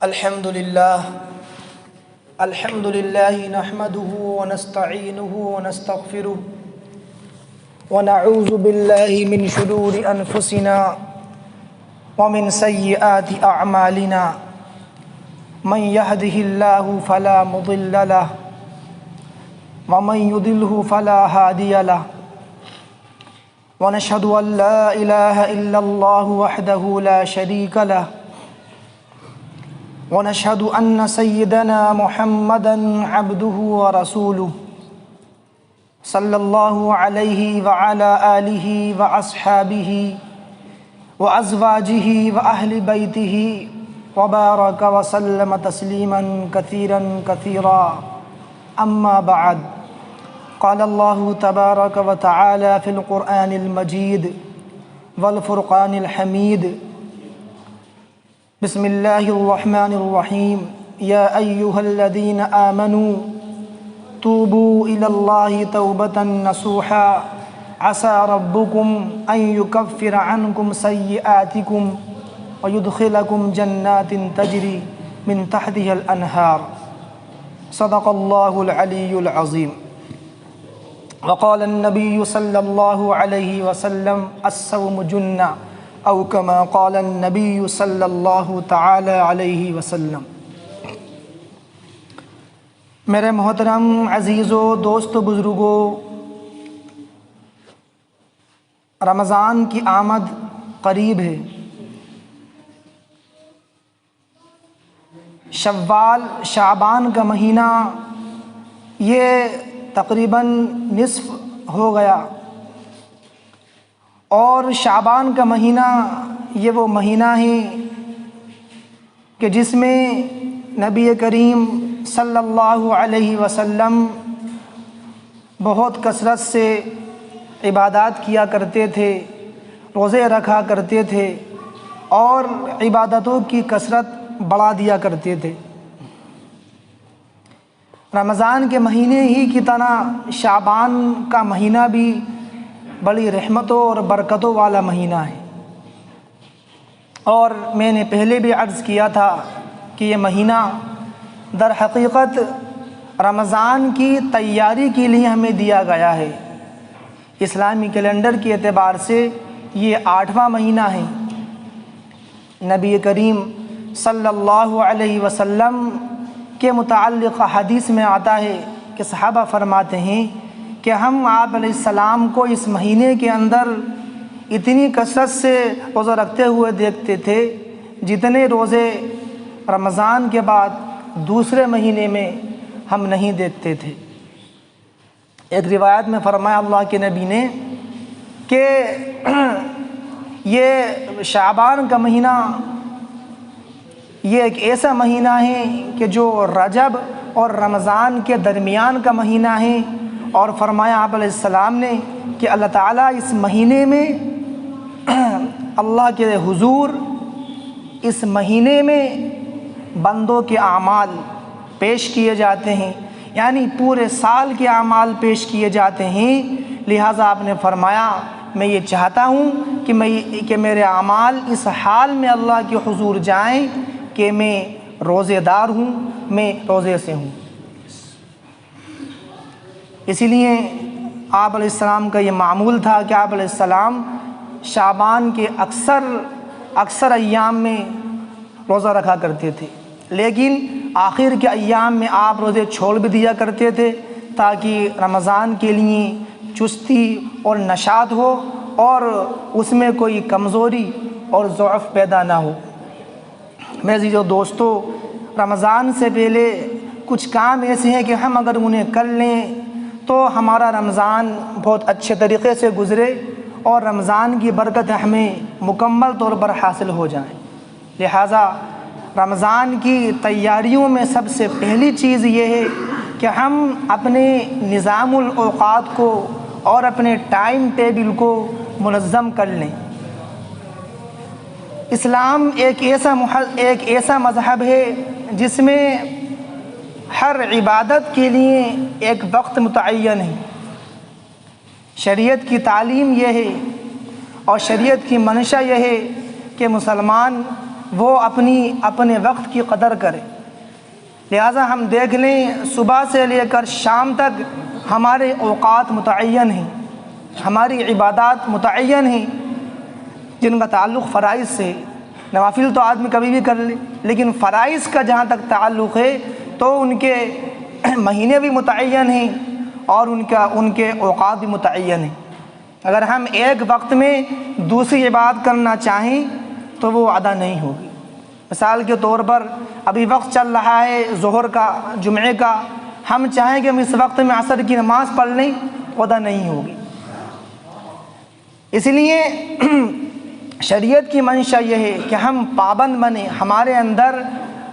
الحمد لله نحمده ونستعينه ونستغفره ونعوذ بالله من شرور أنفسنا ومن سيئات أعمالنا من يهده الله فلا مضل له ومن يضلل فلا هادي له ونشهد أن لا إله إلا الله وحده لا شريك له ونشهد أن سيدنا محمدًا عبده ورسوله صلى الله عليه وعلى آله وأصحابه وأزواجه وأهل بيته وبارك وسلم تسليماً كثيراً كثيراً أما بعد قال الله تبارك وتعالى في القرآن المجيد والفرقان الحميد بسم الله الرحمن الرحيم يا أيها الذين آمنوا توبوا إلى الله توبة نصوحا عسى ربكم أن يكفر عنكم سيئاتكم ويدخلكم جنات تجري من تحتها الأنهار صدق الله العلي العظيم وقال النبي صلى الله عليه وسلم الصوم جنة او كما قال النبي صلی اللہ تعالی علیہ وسلم۔ میرے محترم عزیزو، دوستو، بزرگو، رمضان کی آمد قریب ہے۔ شعبان کا مہینہ یہ تقریباً نصف ہو گیا، اور شعبان کا مہینہ یہ وہ مہینہ ہے کہ جس میں نبی کریم صلی اللہ علیہ وسلم بہت کثرت سے عبادات کیا کرتے تھے، روزے رکھا کرتے تھے اور عبادتوں کی کثرت بڑھا دیا کرتے تھے۔ رمضان کے مہینے ہی کی طرح شعبان کا مہینہ بھی بڑی رحمتوں اور برکتوں والا مہینہ ہے، اور میں نے پہلے بھی عرض کیا تھا کہ یہ مہینہ در حقیقت رمضان کی تیاری کے لیے ہمیں دیا گیا ہے۔ اسلامی کیلنڈر کے اعتبار سے یہ 8واں مہینہ ہے۔ نبی کریم صلی اللہ علیہ وسلم کے متعلق حدیث میں آتا ہے کہ صحابہ فرماتے ہیں کہ ہم آپ علیہ السلام کو اس مہینے کے اندر اتنی کثرت سے روزہ رکھتے ہوئے دیکھتے تھے جتنے روزے رمضان کے بعد دوسرے مہینے میں ہم نہیں دیکھتے تھے۔ ایک روایت میں فرمایا اللہ کے نبی نے کہ یہ شعبان کا مہینہ یہ ایک ایسا مہینہ ہے کہ جو رجب اور رمضان کے درمیان کا مہینہ ہے، اور فرمایا آپ علیہ السلام نے کہ اللہ تعالیٰ اس مہینے میں اللہ کے حضور اس مہینے میں بندوں کے اعمال پیش کیے جاتے ہیں، یعنی پورے سال کے اعمال پیش کیے جاتے ہیں۔ لہٰذا آپ نے فرمایا میں یہ چاہتا ہوں کہ میرے اعمال اس حال میں اللہ کے حضور جائیں کہ میں روزے دار ہوں، میں روزے سے ہوں۔ اسی لیے آپ علیہ السلام کا یہ معمول تھا کہ آپ علیہ السلام شعبان کے اکثر ایام میں روزہ رکھا کرتے تھے، لیکن آخر کے ایام میں آپ روزے چھوڑ بھی دیا کرتے تھے تاکہ رمضان کے لیے چستی اور نشاط ہو اور اس میں کوئی کمزوری اور ضعف پیدا نہ ہو۔ میرے عزیزو دوستو، رمضان سے پہلے کچھ کام ایسے ہیں کہ ہم اگر انہیں کر لیں تو ہمارا رمضان بہت اچھے طریقے سے گزرے اور رمضان کی برکت ہمیں مکمل طور پر حاصل ہو جائیں۔ لہٰذا رمضان کی تیاریوں میں سب سے پہلی چیز یہ ہے کہ ہم اپنے نظام الاوقات کو اور اپنے ٹائم ٹیبل کو منظم کر لیں۔ اسلام ایک ایسا مذہب ہے جس میں ہر عبادت کے لیے ایک وقت متعین ہے۔ شریعت کی تعلیم یہ ہے اور شریعت کی منشا یہ ہے کہ مسلمان وہ اپنے وقت کی قدر کرے۔ لہٰذا ہم دیکھ لیں صبح سے لے کر شام تک ہمارے اوقات متعین ہیں، ہماری عبادات متعین ہیں جن کا تعلق فرائض سے۔ نوافل تو آدمی کبھی بھی کر لے، لیکن فرائض کا جہاں تک تعلق ہے تو ان کے مہینے بھی متعین ہیں اور ان کے اوقات بھی متعین ہیں۔ اگر ہم ایک وقت میں دوسری عبادت کرنا چاہیں تو وہ ادا نہیں ہوگی۔ مثال کے طور پر ابھی وقت چل رہا ہے ظہر کا، جمعے کا، ہم چاہیں کہ ہم اس وقت میں عصر کی نماز پڑھ لیں، ادا نہیں ہوگی۔ اس لیے شریعت کی منشا یہ ہے کہ ہم پابند بنیں، ہمارے اندر،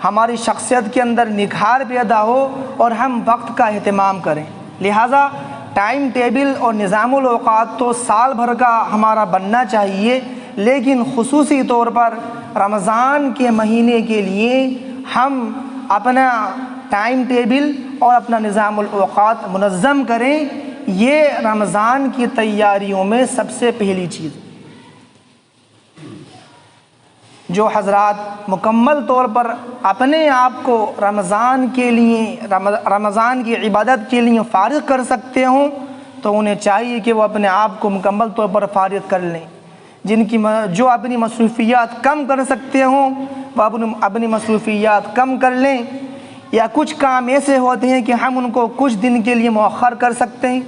ہماری شخصیت کے اندر نکھار پیدا ہو اور ہم وقت کا اہتمام کریں۔ لہٰذا ٹائم ٹیبل اور نظام الاوقات تو سال بھر کا ہمارا بننا چاہیے، لیکن خصوصی طور پر رمضان کے مہینے کے لیے ہم اپنا ٹائم ٹیبل اور اپنا نظام الاوقات منظم کریں۔ یہ رمضان کی تیاریوں میں سب سے پہلی چیز ہے۔ جو حضرات مکمل طور پر اپنے آپ کو رمضان کے لیے، رمضان کی عبادت کے لیے فارغ کر سکتے ہوں تو انہیں چاہیے کہ وہ اپنے آپ کو مکمل طور پر فارغ کر لیں۔ جو اپنی مصروفیات کم کر سکتے ہوں وہ اپنی مصروفیات کم کر لیں، یا کچھ کام ایسے ہوتے ہیں کہ ہم ان کو کچھ دن کے لیے مؤخر کر سکتے ہیں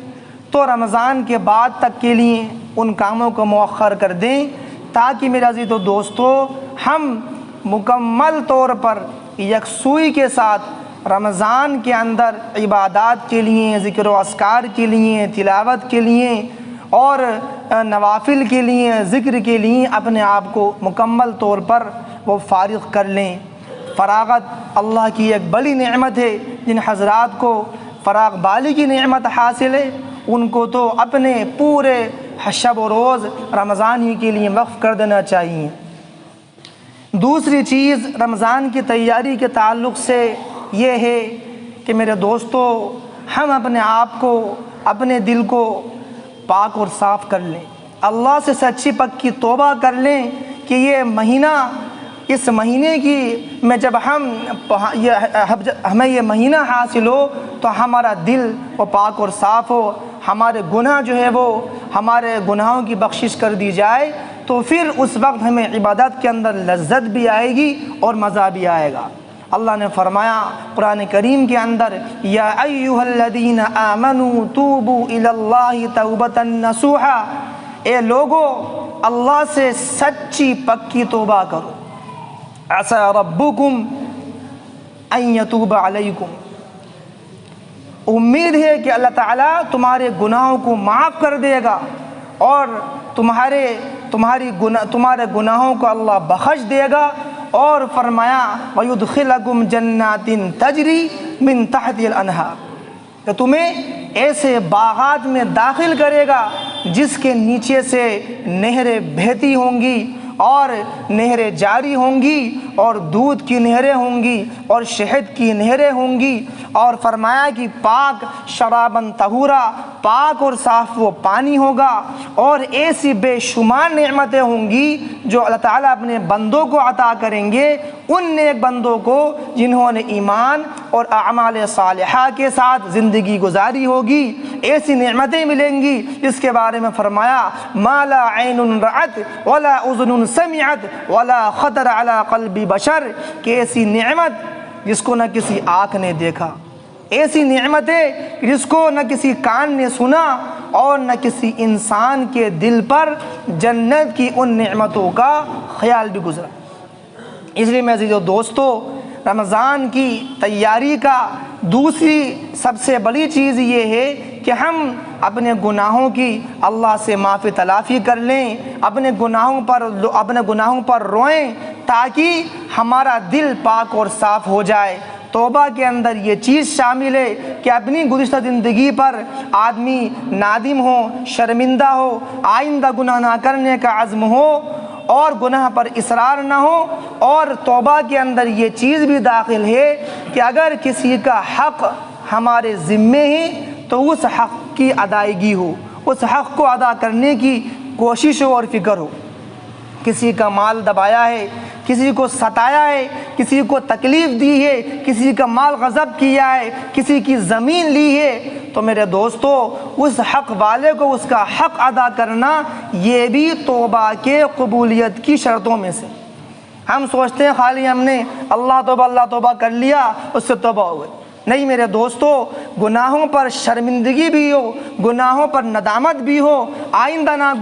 تو رمضان کے بعد تک کے لیے ان کاموں کو مؤخر کر دیں، تاکہ میرے عزیز و دوستو ہم مکمل طور پر یکسوئی کے ساتھ رمضان کے اندر عبادات کے لیے، ذکر و اذکار کے لیے، تلاوت کے لیے اور نوافل کے لیے، ذکر کے لیے اپنے آپ کو مکمل طور پر وہ فارغ کر لیں۔ فراغت اللہ کی ایک بڑی نعمت ہے۔ جن حضرات کو فراغ بالی کی نعمت حاصل ہے ان کو تو اپنے پورے شب و روز رمضان ہی کے لیے وقف کر دینا چاہیے۔ دوسری چیز رمضان کی تیاری کے تعلق سے یہ ہے کہ میرے دوستو ہم اپنے آپ کو، اپنے دل کو پاک اور صاف کر لیں، اللہ سے سچی پکی توبہ کر لیں کہ یہ مہینہ، اس مہینے کی میں جب ہمیں یہ مہینہ حاصل ہو تو ہمارا دل وہ پاک اور صاف ہو، ہمارے گناہ جو ہے وہ ہمارے گناہوں کی بخشش کر دی جائے، تو پھر اس وقت ہمیں عبادت کے اندر لذت بھی آئے گی اور مزہ بھی آئے گا۔ اللہ نے فرمایا قرآن کریم کے اندر، یا ایھا الذین آمنوا توبوا الی اللہ توبۃ نصوحا، اے لوگو اللہ سے سچی پکی توبہ کرو، عسى ربکم ان یتوب علیکم، امید ہے کہ اللہ تعالیٰ تمہارے گناہوں کو معاف کر دے گا اور تمہارے گناہوں کو اللہ بخش دے گا، اور فرمایا وَيُدْخِلَكُمْ جَنَّاتٍ تَجْرِي مِن تَحْتِهَا الْأَنْهَارُ، کہ تمہیں ایسے باغات میں داخل کرے گا جس کے نیچے سے نہریں بہتی ہوں گی اور نہریں جاری ہوں گی اور دودھ کی نہریں ہوں گی اور شہد کی نہریں ہوں گی، اور فرمایا کہ پاک شراباً طہورا، پاک اور صاف وہ پانی ہوگا، اور ایسی بے شمار نعمتیں ہوں گی جو اللہ تعالیٰ اپنے بندوں کو عطا کریں گے، ان نیک بندوں کو جنہوں نے ایمان اور اعمال صالحہ کے ساتھ زندگی گزاری ہوگی۔ ایسی نعمتیں ملیں گی جس کے بارے میں فرمایا ما لا عین رأت ولا اذن سمعت ولا خطر علی قلب بشر، کہ ایسی نعمت جس کو نہ کسی آنکھ نے دیکھا، ایسی نعمتیں جس کو نہ کسی کان نے سنا اور نہ کسی انسان کے دل پر جنت کی ان نعمتوں کا خیال بھی گزرا۔ اس لیے میں عزیزو دوستو رمضان کی تیاری کا دوسری سب سے بڑی چیز یہ ہے کہ ہم اپنے گناہوں کی اللہ سے معافی تلافی کر لیں، اپنے گناہوں پر روئیں تاکہ ہمارا دل پاک اور صاف ہو جائے۔ توبہ کے اندر یہ چیز شامل ہے کہ اپنی گزشتہ زندگی پر آدمی نادم ہو، شرمندہ ہو، آئندہ گناہ نہ کرنے کا عزم ہو اور گناہ پر اصرار نہ ہو، اور توبہ کے اندر یہ چیز بھی داخل ہے کہ اگر کسی کا حق ہمارے ذمے ہے تو اس حق کی ادائیگی ہو، اس حق کو ادا کرنے کی کوشش ہو اور فکر ہو۔ کسی کا مال دبایا ہے، کسی کو ستایا ہے، کسی کو تکلیف دی ہے، کسی کا مال غصب کیا ہے، کسی کی زمین لی ہے، تو میرے دوستو اس حق والے کو اس کا حق ادا کرنا یہ بھی توبہ کے قبولیت کی شرطوں میں سے۔ ہم سوچتے ہیں خالی ہم نے اللہ توبہ کر لیا اس سے توبہ ہو گئی، نہیں میرے دوستو، گناہوں پر شرمندگی بھی ہو، گناہوں پر ندامت بھی ہو، آئندہ نہ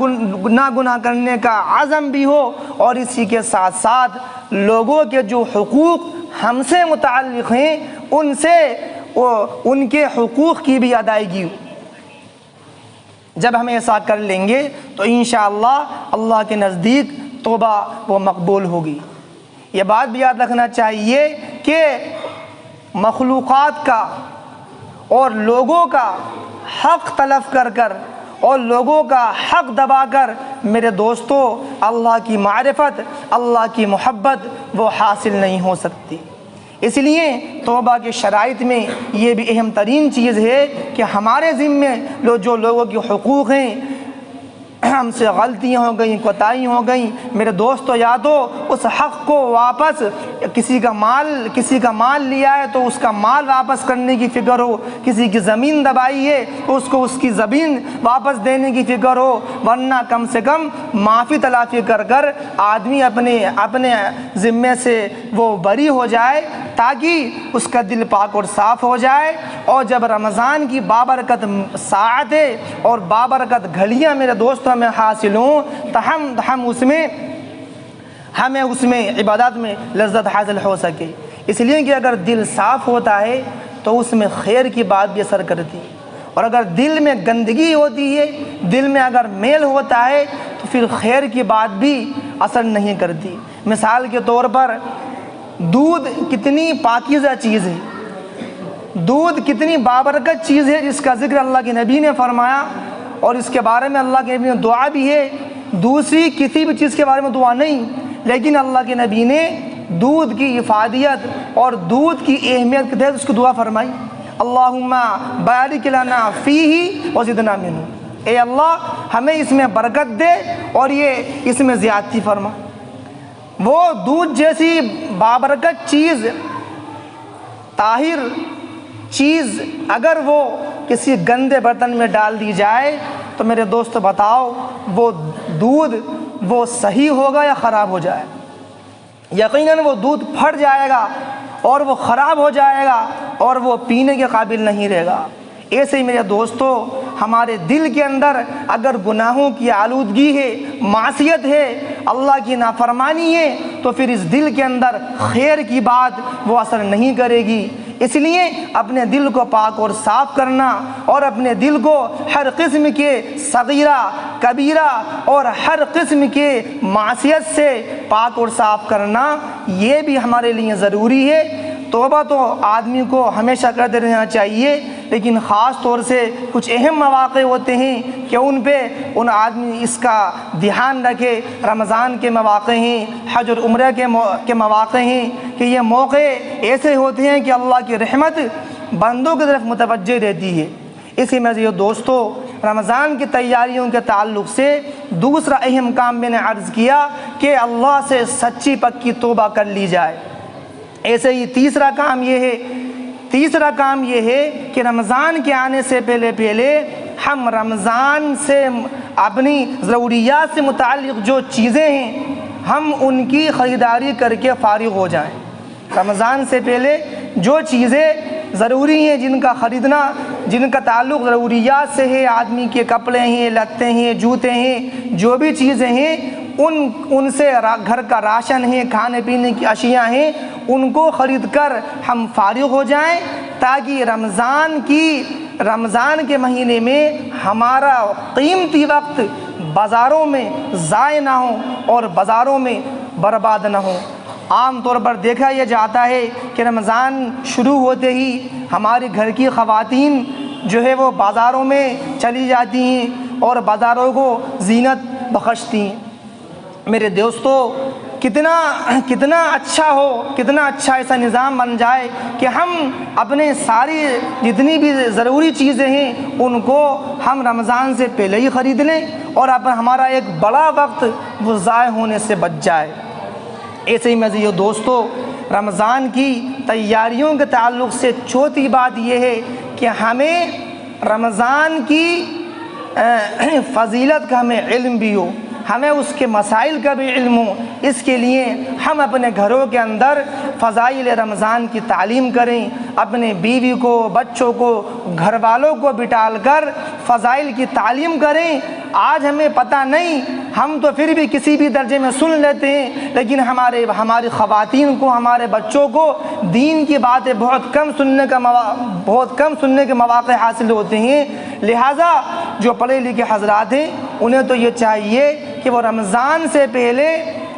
گناہ کرنے کا عزم بھی ہو، اور اسی کے ساتھ ساتھ لوگوں کے جو حقوق ہم سے متعلق ہیں ان کے حقوق کی بھی ادائیگی ہو۔ جب ہم ایسا کر لیں گے تو انشاءاللہ اللہ کے نزدیک توبہ وہ مقبول ہوگی۔ یہ بات بھی یاد رکھنا چاہیے کہ مخلوقات کا اور لوگوں کا حق تلف کر اور لوگوں کا حق دبا کر میرے دوستو اللہ کی معرفت، اللہ کی محبت وہ حاصل نہیں ہو سکتی۔ اس لیے توبہ کے شرائط میں یہ بھی اہم ترین چیز ہے کہ ہمارے ذمے جو لوگوں کے حقوق ہیں، ہم سے غلطیاں ہو گئیں، کوتاہیاں ہو گئیں، میرے دوستو یاد ہو اس حق کو واپس، کسی کا مال لیا ہے تو اس کا مال واپس کرنے کی فکر ہو، کسی کی زمین دبائی ہے تو اس کو اس کی زمین واپس دینے کی فکر ہو، ورنہ کم سے کم معافی تلافی کر آدمی اپنے ذمے سے وہ بری ہو جائے تاکہ اس کا دل پاک اور صاف ہو جائے۔ اور جب رمضان کی بابرکت ساعتیں اور بابرکت گھڑیاں میرے دوست ہمیں حاصل ہوں تو ہمیں اس میں عبادت میں لذت حاصل ہو سکے۔ اس لیے کہ اگر دل صاف ہوتا ہے تو اس میں خیر کی بات بھی اثر کرتی ہے، اور اگر دل میں گندگی ہوتی ہے، دل میں اگر میل ہوتا ہے تو پھر خیر کی بات بھی اثر نہیں کرتی۔ مثال کے طور پر دودھ کتنی پاکیزہ چیز ہے، دودھ کتنی بابرکت چیز ہے، جس کا ذکر اللہ کے نبی نے فرمایا، اور اس کے بارے میں اللہ کے نبی نے دعا بھی ہے۔ دوسری کسی بھی چیز کے بارے میں دعا نہیں، لیکن اللہ کے نبی نے دودھ کی افادیت اور دودھ کی اہمیت کے تحت اس کو دعا فرمائی، اللہم بارک لنا فیہ وزدنا منہ، اے اللہ ہمیں اس میں برکت دے اور یہ اس میں زیادتی فرما۔ وہ دودھ جیسی بابرکت چیز، طاہر چیز، اگر وہ کسی گندے برتن میں ڈال دی جائے تو میرے دوست بتاؤ وہ دودھ وہ صحیح ہوگا یا خراب ہو جائے؟ یقیناً وہ دودھ پھٹ جائے گا اور وہ خراب ہو جائے گا اور وہ پینے کے قابل نہیں رہے گا۔ ایسے ہی میرے دوستو ہمارے دل کے اندر اگر گناہوں کی آلودگی ہے، معصیت ہے، اللہ کی نافرمانی ہے، تو پھر اس دل کے اندر خیر کی بات وہ اثر نہیں کرے گی۔ اس لیے اپنے دل کو پاک اور صاف کرنا اور اپنے دل کو ہر قسم کے صغیرہ کبیرہ اور ہر قسم کے معصیت سے پاک اور صاف کرنا یہ بھی ہمارے لیے ضروری ہے۔ توبہ تو آدمی کو ہمیشہ کرتے رہنا چاہیے، لیکن خاص طور سے کچھ اہم مواقع ہوتے ہیں کہ ان آدمی اس کا دھیان رکھے۔ رمضان کے مواقع ہیں، حج اور عمرہ کے مواقع ہیں کہ یہ موقع ایسے ہوتے ہیں کہ اللہ کی رحمت بندوں کی طرف متوجہ رہتی ہے۔ اسی میں یہ دوستو رمضان کی تیاریوں کے تعلق سے دوسرا اہم کام میں نے عرض کیا کہ اللہ سے سچی پکی توبہ کر لی جائے۔ ایسے ہی تیسرا کام یہ ہے کہ رمضان کے آنے سے پہلے ہم رمضان سے اپنی ضروریات سے متعلق جو چیزیں ہیں ہم ان کی خریداری کر کے فارغ ہو جائیں۔ رمضان سے پہلے جو چیزیں ضروری ہیں جن کا تعلق ضروریات سے ہے، آدمی کے کپڑے ہیں، لتے ہیں، جوتے ہیں، جو بھی چیزیں ہیں ان سے گھر کا راشن ہے، کھانے پینے کی اشیاء ہیں، ان کو خرید کر ہم فارغ ہو جائیں تاکہ رمضان کے مہینے میں ہمارا قیمتی وقت بازاروں میں ضائع نہ ہو اور بازاروں میں برباد نہ ہو۔ عام طور پر دیکھا یہ جاتا ہے کہ رمضان شروع ہوتے ہی ہماری گھر کی خواتین جو ہے وہ بازاروں میں چلی جاتی ہیں اور بازاروں کو زینت بخشتی ہیں۔ میرے دوستو کتنا اچھا ایسا نظام بن جائے کہ ہم اپنے ساری جتنی بھی ضروری چیزیں ہیں ان کو ہم رمضان سے پہلے ہی خرید لیں اور ہمارا ایک بڑا وقت وہ ضائع ہونے سے بچ جائے۔ ایسے ہی مزید دوستو، رمضان کی تیاریوں کے تعلق سے چوتھی بات یہ ہے کہ ہمیں رمضان کی فضیلت کا ہمیں علم بھی ہو، ہمیں اس کے مسائل کا بھی علم ہو۔ اس کے لیے ہم اپنے گھروں کے اندر فضائل رمضان کی تعلیم کریں، اپنے بیوی کو، بچوں کو، گھر والوں کو بٹال کر فضائل کی تعلیم کریں۔ آج ہمیں پتہ نہیں، ہم تو پھر بھی کسی بھی درجے میں سن لیتے ہیں، لیکن ہماری خواتین کو، ہمارے بچوں کو دین کی باتیں بہت کم سننے کے مواقع حاصل ہوتے ہیں۔ لہٰذا جو پڑھے لکھے حضرات ہیں انہیں تو یہ چاہیے کہ وہ رمضان سے پہلے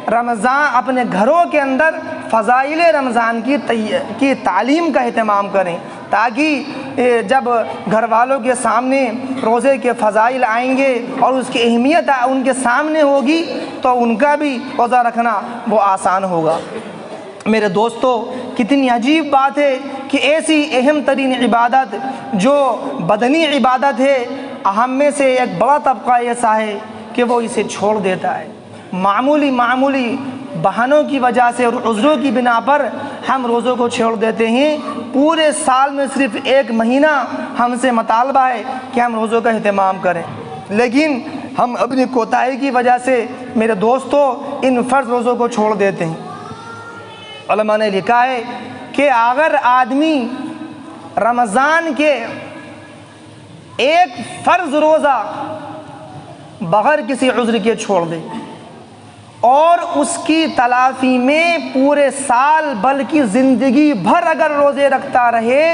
اپنے گھروں کے اندر فضائل رمضان کی تعلیم کا اہتمام کریں، تاکہ جب گھر والوں کے سامنے روزے کے فضائل آئیں گے اور اس کی اہمیت ان کے سامنے ہوگی تو ان کا بھی روزہ رکھنا وہ آسان ہوگا۔ میرے دوستو، کتنی عجیب بات ہے کہ ایسی اہم ترین عبادت جو بدنی عبادت ہے، ہم میں سے ایک بڑا طبقہ ایسا ہے کہ وہ اسے چھوڑ دیتا ہے۔ معمولی بہانوں کی وجہ سے اور عذروں کی بنا پر ہم روزوں کو چھوڑ دیتے ہیں۔ پورے سال میں صرف ایک مہینہ ہم سے مطالبہ ہے کہ ہم روزوں کا اہتمام کریں، لیکن ہم اپنی کوتاہی کی وجہ سے میرے دوستو ان فرض روزوں کو چھوڑ دیتے ہیں۔ علماء نے لکھا ہے کہ اگر آدمی رمضان کے ایک فرض روزہ بغیر کسی عذر کے چھوڑ دے اور اس کی تلافی میں پورے سال بلکہ زندگی بھر اگر روزے رکھتا رہے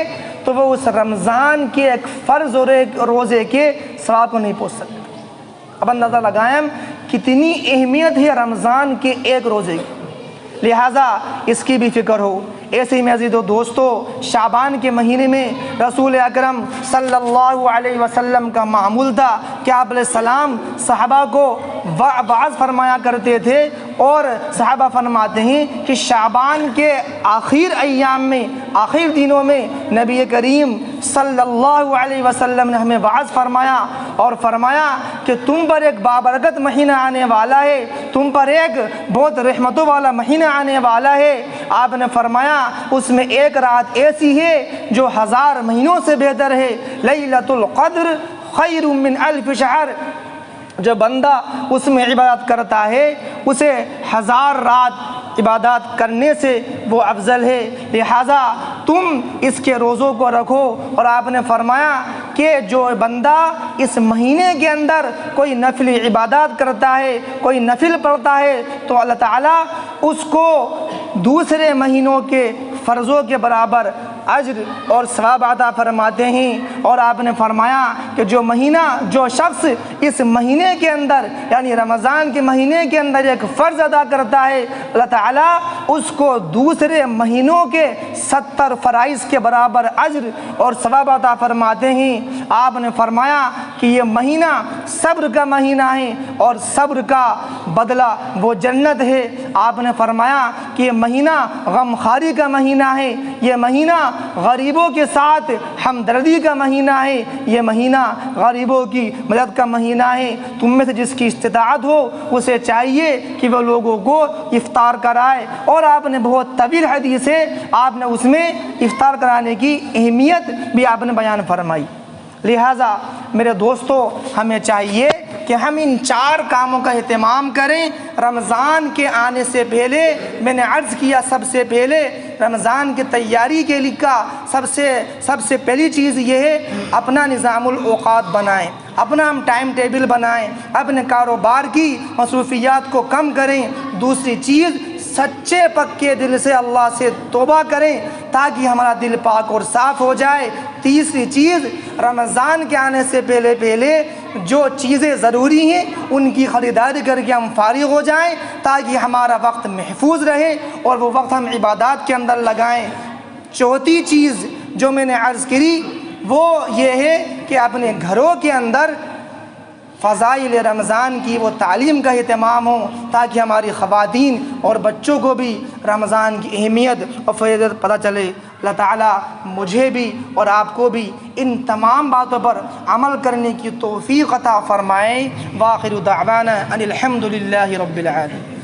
تو وہ اس رمضان کے ایک فرض اور ایک روزے کے ثواب کو نہیں پہنچ سکتا۔ اب اندازہ لگائیں کتنی اہمیت ہے رمضان کے ایک روزے کی، لہٰذا اس کی بھی فکر ہو۔ ایسے ہی عزیز و دوستو، شعبان کے مہینے میں رسول اکرم صلی اللہ علیہ وسلم کا معمول تھا کہ آپ علیہ السلام صحابہ کو وعظ فرمایا کرتے تھے، اور صحابہ فرماتے ہیں کہ شعبان کے آخر ایام میں، آخر دنوں میں نبی کریم صلی اللہ علیہ وسلم نے ہمیں وعظ فرمایا اور فرمایا کہ تم پر ایک بابرکت مہینہ آنے والا ہے، تم پر ایک بہت رحمتوں والا مہینہ آنے والا ہے۔ آپ نے فرمایا اس میں ایک رات ایسی ہے جو 1000 مہینوں سے بہتر ہے، لیلۃ القدر خیر من 1000 شہر۔ جو بندہ اس میں عبادت کرتا ہے اسے 1000 رات عبادات کرنے سے وہ افضل ہے، لہٰذا تم اس کے روزوں کو رکھو۔ اور آپ نے فرمایا کہ جو بندہ اس مہینے کے اندر کوئی نفلی عبادات کرتا ہے، کوئی نفل پڑھتا ہے تو اللہ تعالیٰ اس کو دوسرے مہینوں کے فرضوں کے برابر اجر اور ثواب عطا فرماتے ہیں۔ اور آپ نے فرمایا کہ جو شخص اس مہینے کے اندر یعنی رمضان کے مہینے کے اندر ایک فرض ادا کرتا ہے، اللہ تعالیٰ اس کو دوسرے مہینوں کے 70 فرائض کے برابر اجر اور ثواب عطا فرماتے ہیں۔ آپ نے فرمایا کہ یہ مہینہ صبر کا مہینہ ہے اور صبر کا بدلہ وہ جنت ہے۔ آپ نے فرمایا کہ یہ مہینہ غمخواری کا مہینہ ہے، یہ مہینہ غریبوں کے ساتھ ہمدردی کا مہینہ ہے، یہ مہینہ غریبوں کی مدد کا مہینہ ہے۔ تم میں سے جس کی استطاعت ہو اسے چاہیے کہ وہ لوگوں کو افطار کرائے، اور آپ نے بہت طویل حدیث ہے، آپ نے اس میں افطار کرانے کی اہمیت بھی آپ نے بیان فرمائی۔ لہٰذا میرے دوستو ہمیں چاہیے کہ ہم ان 4 کاموں کا اہتمام کریں رمضان کے آنے سے پہلے۔ میں نے عرض کیا سب سے پہلے رمضان کی تیاری کے لیے سب سے پہلی چیز یہ ہے اپنا نظام الاوقات بنائیں، اپنا ہم ٹائم ٹیبل بنائیں، اپنے کاروبار کی مصروفیات کو کم کریں۔ دوسری چیز سچے پکے دل سے اللہ سے توبہ کریں تاکہ ہمارا دل پاک اور صاف ہو جائے۔ تیسری چیز رمضان کے آنے سے پہلے جو چیزیں ضروری ہیں ان کی خریداری کر کے ہم فارغ ہو جائیں تاکہ ہمارا وقت محفوظ رہے اور وہ وقت ہم عبادات کے اندر لگائیں۔ چوتھی چیز جو میں نے عرض کی وہ یہ ہے کہ اپنے گھروں کے اندر فضائل رمضان کی وہ تعلیم کا اہتمام ہو تاکہ ہماری خواتین اور بچوں کو بھی رمضان کی اہمیت اور فضیلت پتہ چلے۔ اللہ تعالیٰ مجھے بھی اور آپ کو بھی ان تمام باتوں پر عمل کرنے کی توفیق عطا فرمائے۔ وآخر دعوانا ان الحمد للہ رب العالمین۔